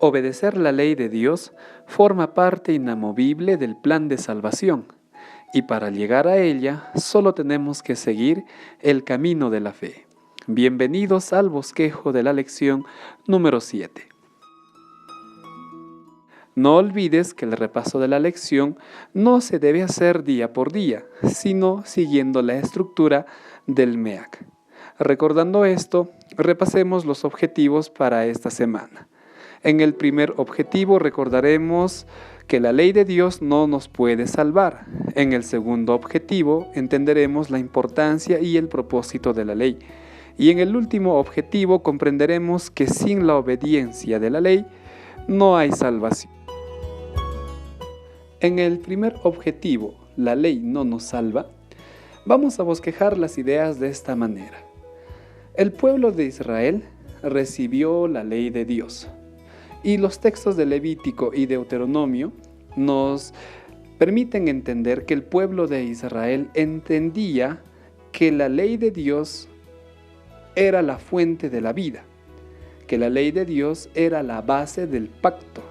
Obedecer la ley de Dios forma parte inamovible del plan de salvación, y para llegar a ella solo tenemos que seguir el camino de la fe. Bienvenidos al bosquejo de la lección número 7. No olvides que el repaso de la lección no se debe hacer día por día, sino siguiendo la estructura del MEAC. Recordando esto, repasemos los objetivos para esta semana. En el primer objetivo recordaremos que la ley de Dios no nos puede salvar. En el segundo objetivo entenderemos la importancia y el propósito de la ley. Y en el último objetivo comprenderemos que sin la obediencia de la ley no hay salvación. En el primer objetivo, la ley no nos salva, vamos a bosquejar las ideas de esta manera. El pueblo de Israel recibió la ley de Dios. Y los textos de Levítico y Deuteronomio nos permiten entender que el pueblo de Israel entendía que la ley de Dios era la fuente de la vida, que la ley de Dios era la base del pacto,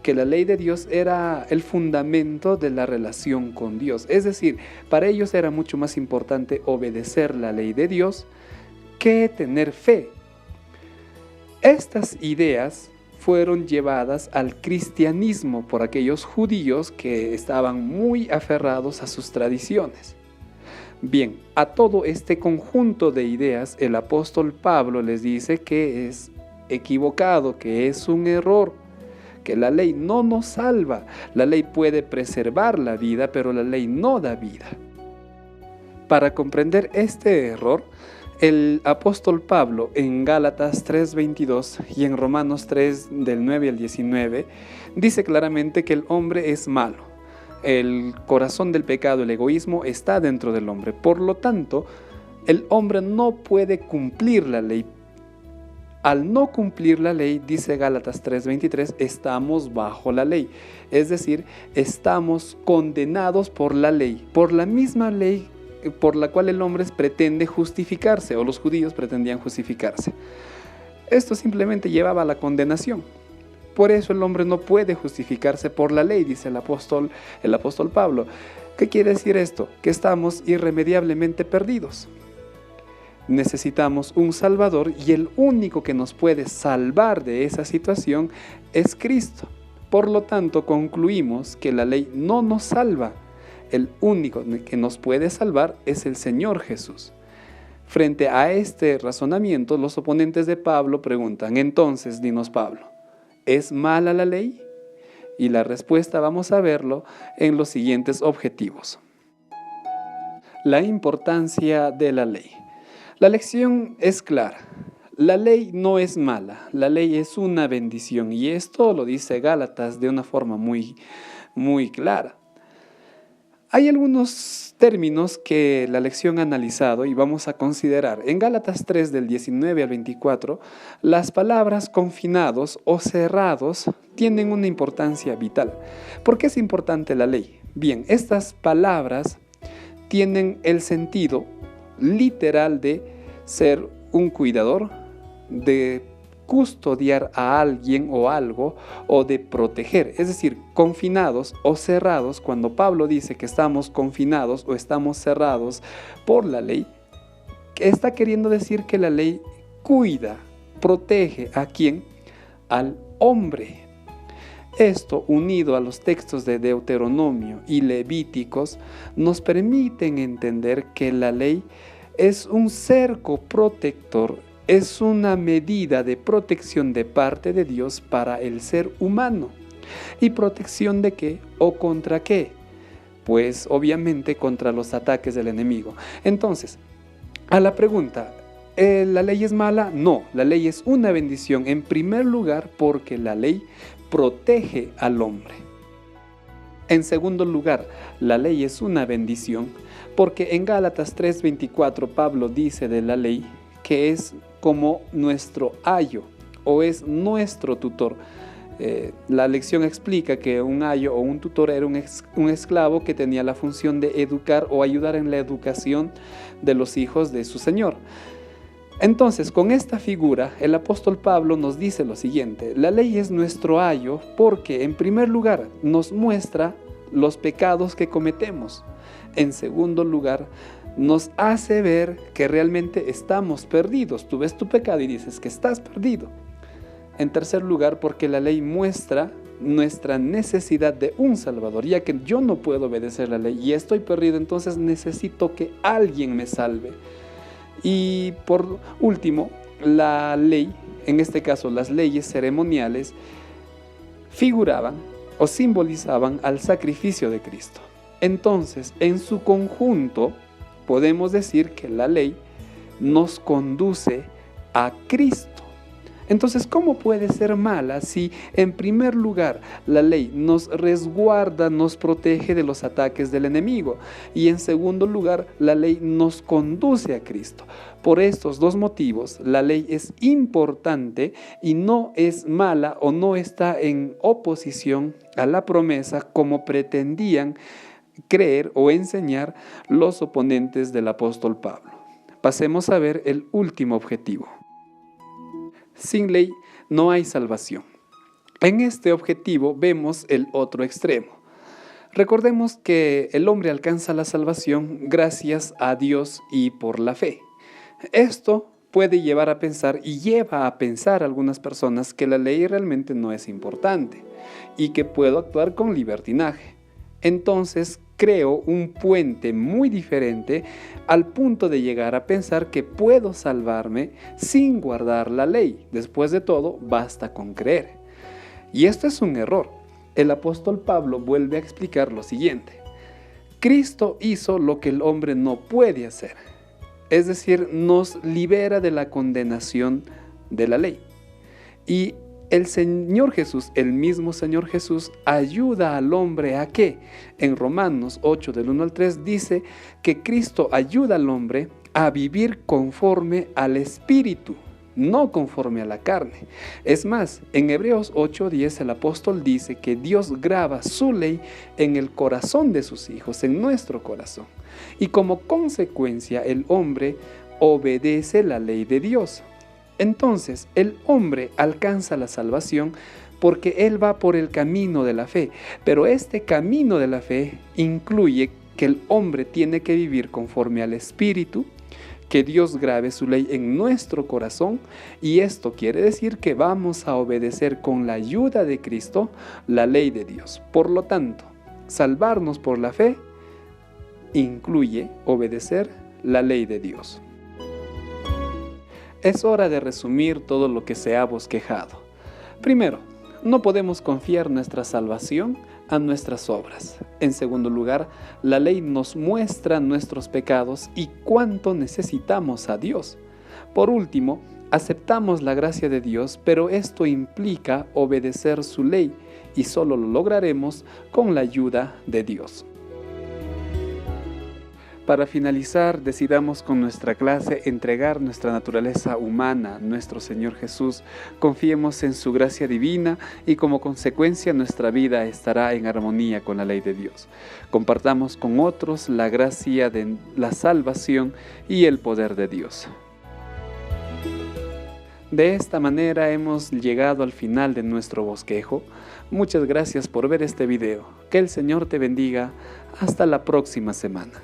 que la ley de Dios era el fundamento de la relación con Dios. Es decir, para ellos era mucho más importante obedecer la ley de Dios que tener fe. Estas ideas fueron llevadas al cristianismo por aquellos judíos que estaban muy aferrados a sus tradiciones. Bien, a todo este conjunto de ideas el apóstol Pablo les dice que es equivocado, que es un error, que la ley no nos salva. La ley puede preservar la vida, pero la ley no da vida. Para comprender este error, el apóstol Pablo en Gálatas 3:22 y en Romanos 3 del 9 al 19 dice claramente que el hombre es malo. El corazón del pecado, el egoísmo, está dentro del hombre. Por lo tanto, el hombre no puede cumplir la ley. Al no cumplir la ley, dice Gálatas 3:23, estamos bajo la ley. Es decir, estamos condenados por la ley, por la misma ley por la cual el hombre pretende justificarse, o los judíos pretendían justificarse. Esto simplemente llevaba a la condenación. Por eso el hombre no puede justificarse por la ley, dice el apóstol Pablo. ¿Qué quiere decir esto? Que estamos irremediablemente perdidos. Necesitamos un Salvador y el único que nos puede salvar de esa situación es Cristo. Por lo tanto, concluimos que la ley no nos salva. El único que nos puede salvar es el Señor Jesús. Frente a este razonamiento, los oponentes de Pablo preguntan: entonces, dinos Pablo, ¿es mala la ley? Y la respuesta vamos a verlo en los siguientes objetivos. La importancia de la ley. La lección es clara. La ley no es mala, la ley es una bendición, y esto lo dice Gálatas de una forma muy clara. Hay algunos términos que la lección ha analizado y vamos a considerar. En Gálatas 3 del 19 al 24, las palabras confinados o cerrados tienen una importancia vital. ¿Por qué es importante la ley? Bien, estas palabras tienen el sentido literal de ser un cuidador, de custodiar a alguien o algo, o de proteger. Es decir, confinados o cerrados. Cuando Pablo dice que estamos confinados o estamos cerrados por la ley, está queriendo decir que la ley cuida, protege ¿a quién? Al hombre. Esto, unido a los textos de Deuteronomio y Levíticos, nos permiten entender que la ley es un cerco protector, es una medida de protección de parte de Dios para el ser humano. ¿Y protección de qué o contra qué? Pues obviamente contra los ataques del enemigo. Entonces, a la pregunta, ¿la ley es mala? No, la ley es una bendición en primer lugar porque la ley protege al hombre. En segundo lugar, la ley es una bendición porque en Gálatas 3:24 Pablo dice de la ley que es como nuestro ayo o es nuestro tutor. La lección explica que un ayo o un tutor era un esclavo que tenía la función de educar o ayudar en la educación de los hijos de su señor. Entonces, con esta figura, el apóstol Pablo nos dice lo siguiente: la ley es nuestro ayo porque, en primer lugar, nos muestra los pecados que cometemos. En segundo lugar, nos hace ver que realmente estamos perdidos. Tú ves tu pecado y dices que estás perdido. En tercer lugar, porque la ley muestra nuestra necesidad de un Salvador, ya que yo no puedo obedecer la ley y estoy perdido, entonces necesito que alguien me salve. Y por último, la ley, en este caso las leyes ceremoniales, figuraban o simbolizaban al sacrificio de Cristo. Entonces, en su conjunto, podemos decir que la ley nos conduce a Cristo. Entonces, ¿cómo puede ser mala si, en primer lugar, la ley nos resguarda, nos protege de los ataques del enemigo? Y en segundo lugar, la ley nos conduce a Cristo. Por estos dos motivos, la ley es importante y no es mala o no está en oposición a la promesa como pretendían creer o enseñar los oponentes del apóstol Pablo. Pasemos a ver el último objetivo. Sin ley no hay salvación. En este objetivo vemos el otro extremo. Recordemos que el hombre alcanza la salvación gracias a Dios y por la fe. Esto puede llevar a pensar y lleva a pensar a algunas personas que la ley realmente no es importante y que puedo actuar con libertinaje. Entonces creo un puente muy diferente al punto de llegar a pensar que puedo salvarme sin guardar la ley. Después de todo, basta con creer. Y esto es un error. El apóstol Pablo vuelve a explicar lo siguiente: Cristo hizo lo que el hombre no puede hacer, es decir, nos libera de la condenación de la ley. Y el Señor Jesús, el mismo Señor Jesús, ayuda al hombre a que, en Romanos 8 del 1 al 3, dice que Cristo ayuda al hombre a vivir conforme al Espíritu, no conforme a la carne. Es más, en Hebreos 8:10 el apóstol dice que Dios graba su ley en el corazón de sus hijos, en nuestro corazón. Y como consecuencia, el hombre obedece la ley de Dios. Entonces, el hombre alcanza la salvación porque él va por el camino de la fe, pero este camino de la fe incluye que el hombre tiene que vivir conforme al Espíritu, que Dios grabe su ley en nuestro corazón, y esto quiere decir que vamos a obedecer con la ayuda de Cristo la ley de Dios. Por lo tanto, salvarnos por la fe incluye obedecer la ley de Dios. Es hora de resumir todo lo que se ha bosquejado. Primero, no podemos confiar nuestra salvación a nuestras obras. En segundo lugar, la ley nos muestra nuestros pecados y cuánto necesitamos a Dios. Por último, aceptamos la gracia de Dios, pero esto implica obedecer su ley y solo lo lograremos con la ayuda de Dios. Para finalizar, decidamos con nuestra clase entregar nuestra naturaleza humana a nuestro Señor Jesús. Confiemos en su gracia divina y como consecuencia nuestra vida estará en armonía con la ley de Dios. Compartamos con otros la gracia de la salvación y el poder de Dios. De esta manera hemos llegado al final de nuestro bosquejo. Muchas gracias por ver este video. Que el Señor te bendiga. Hasta la próxima semana.